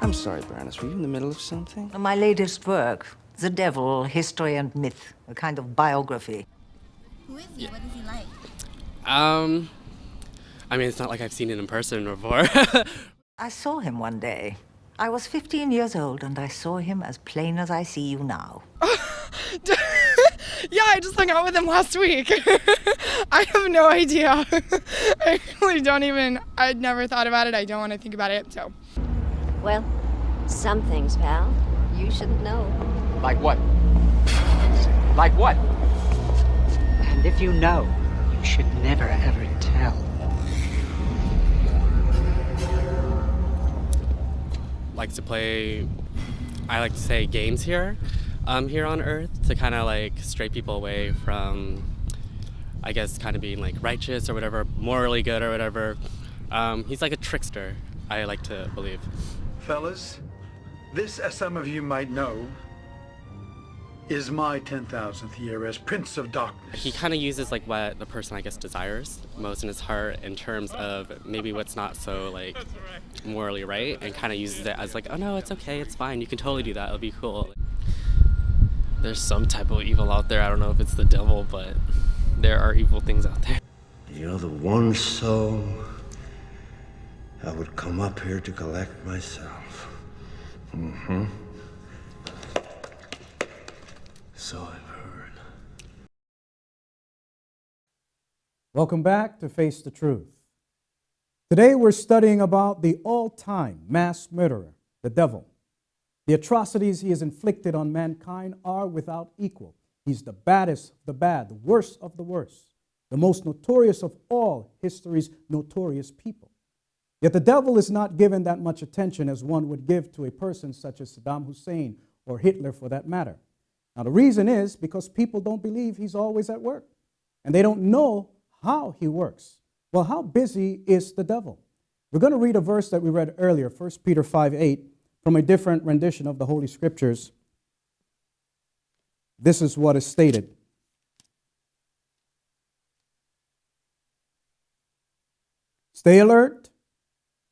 I'm sorry, Baroness, were you in the middle of something? My latest work, The Devil, History and Myth, a kind of biography. Who is he? What is he like? I mean, it's not like I've seen it in person before. I saw him one day. I was 15 years old, and I saw him as plain as I see you now. Yeah, I just hung out with him last week. I have no idea. I really don't even, I'd never thought about it. I don't want to think about it, so. Well, some things, pal, you shouldn't know. Like what? Like what? And if you know, you should never ever tell. I like to say games here on Earth to kind of like stray people away from, I guess, kind of being like righteous or whatever, morally good or whatever. He's like a trickster, I like to believe. Fellas, this, as some of you might know, is my 10,000th year as Prince of Darkness. He kind of uses like what the person, I guess, desires most in his heart in terms of maybe what's not so like morally right, and kind of uses it as like, oh no, it's okay, it's fine, you can totally do that, it'll be cool. There's some type of evil out there. I don't know if it's the devil, but there are evil things out there. You're the one soul I would come up here to collect myself. Mm-hmm. So I've heard. Welcome back to Face the Truth. Today we're studying about the all-time mass murderer, the devil. The atrocities he has inflicted on mankind are without equal. He's the baddest of the bad, the worst of the worst, the most notorious of all history's notorious people. Yet the devil is not given that much attention as one would give to a person such as Saddam Hussein or Hitler for that matter. Now the reason is because people don't believe he's always at work, and they don't know how he works. Well, how busy is the devil? We're going to read a verse that we read earlier, 1 Peter 5:8, from a different rendition of the Holy Scriptures. This is what is stated. Stay alert.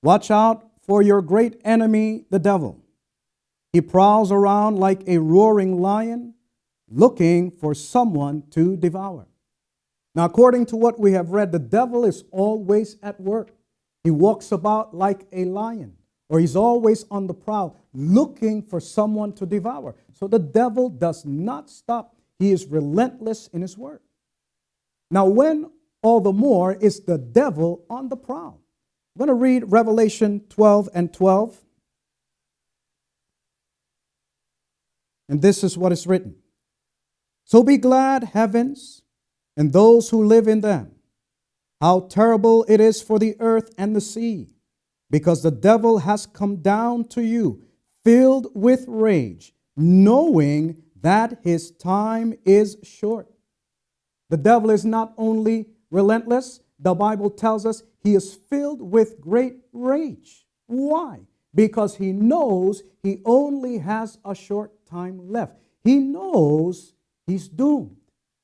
Watch out for your great enemy, the devil. He prowls around like a roaring lion, looking for someone to devour. Now, according to what we have read, the devil is always at work. He walks about like a lion, or he's always on the prowl, looking for someone to devour. So the devil does not stop. He is relentless in his work. Now, when all the more is the devil on the prowl? I'm going to read Revelation 12:12. And this is what is written. So be glad, heavens, and those who live in them. How terrible it is for the earth and the sea, because the devil has come down to you, filled with rage, knowing that his time is short. The devil is not only relentless, the Bible tells us he is filled with great rage. Why? Because he knows he only has a short time left. He knows he's doomed.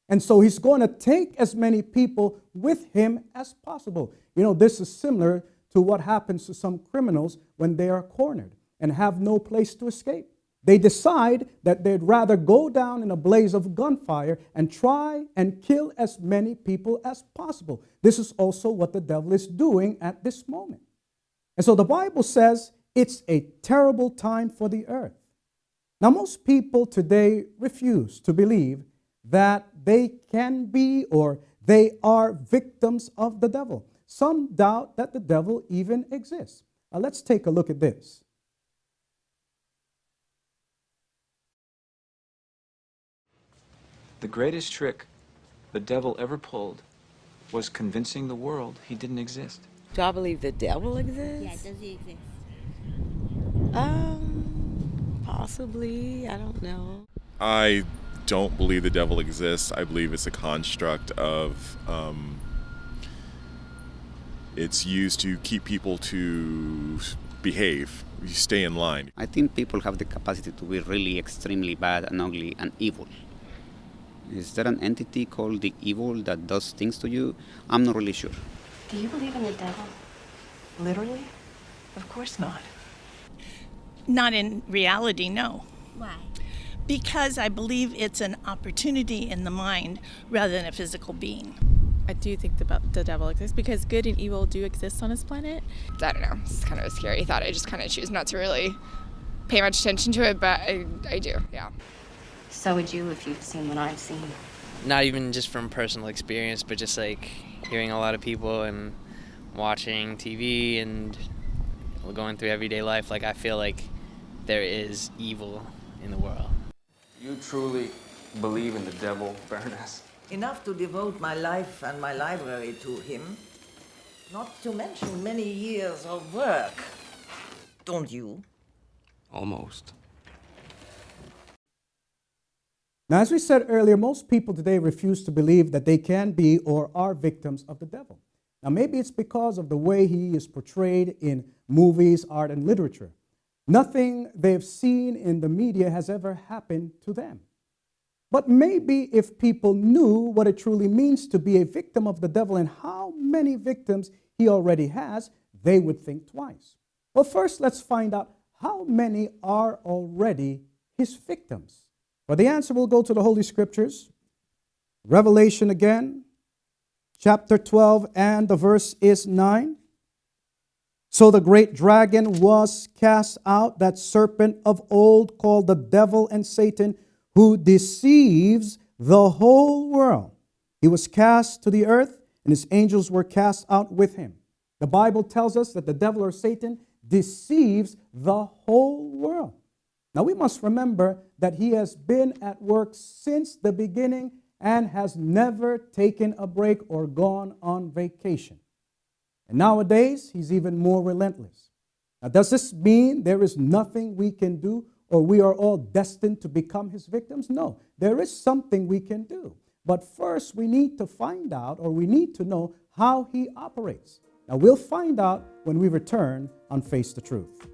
And so he's going to take as many people with him as possible. You know, this is similar to what happens to some criminals when they are cornered and have no place to escape. They decide that they'd rather go down in a blaze of gunfire and try and kill as many people as possible. This is also what the devil is doing at this moment. And so the Bible says it's a terrible time for the earth. Now, most people today refuse to believe that they can be or they are victims of the devil. Some doubt that the devil even exists. Now, let's take a look at this. The greatest trick the devil ever pulled was convincing the world he didn't exist. Do I believe the devil exists? Yeah, does he exist? Possibly. I don't know. I don't believe the devil exists. I believe it's a construct of, it's used to keep people to behave. You stay in line. I think people have the capacity to be really extremely bad and ugly and evil. Is there an entity called the evil that does things to you? I'm not really sure. Do you believe in the devil? Literally? Of course not. Not in reality, no. Why? Because I believe it's an opportunity in the mind rather than a physical being. I do think the devil exists because good and evil do exist on this planet. I don't know. It's kind of a scary thought. I just kind of choose not to really pay much attention to it, but I do, yeah. So would you if you've seen what I've seen. Not even just from personal experience, but just like hearing a lot of people and watching TV and going through everyday life. Like I feel like there is evil in the world. You truly believe in the devil, Baroness? Enough to devote my life and my library to him. Not to mention many years of work. Don't you? Almost. Now, as we said earlier, most people today refuse to believe that they can be or are victims of the devil. Now, maybe it's because of the way he is portrayed in movies, art, and literature. Nothing they've seen in the media has ever happened to them. But maybe if people knew what it truly means to be a victim of the devil and how many victims he already has, they would think twice. Well, first, let's find out how many are already his victims. For the answer, we'll go to the Holy Scriptures. Revelation again, chapter 12, and the verse is 9. So the great dragon was cast out, that serpent of old called the devil and Satan, who deceives the whole world. He was cast to the earth, and his angels were cast out with him. The Bible tells us that the devil or Satan deceives the whole world. Now we must remember that he has been at work since the beginning and has never taken a break or gone on vacation. And nowadays, he's even more relentless. Now, does this mean there is nothing we can do or we are all destined to become his victims? No, there is something we can do. But first, we need to find out, or we need to know how he operates. Now, we'll find out when we return on Face the Truth.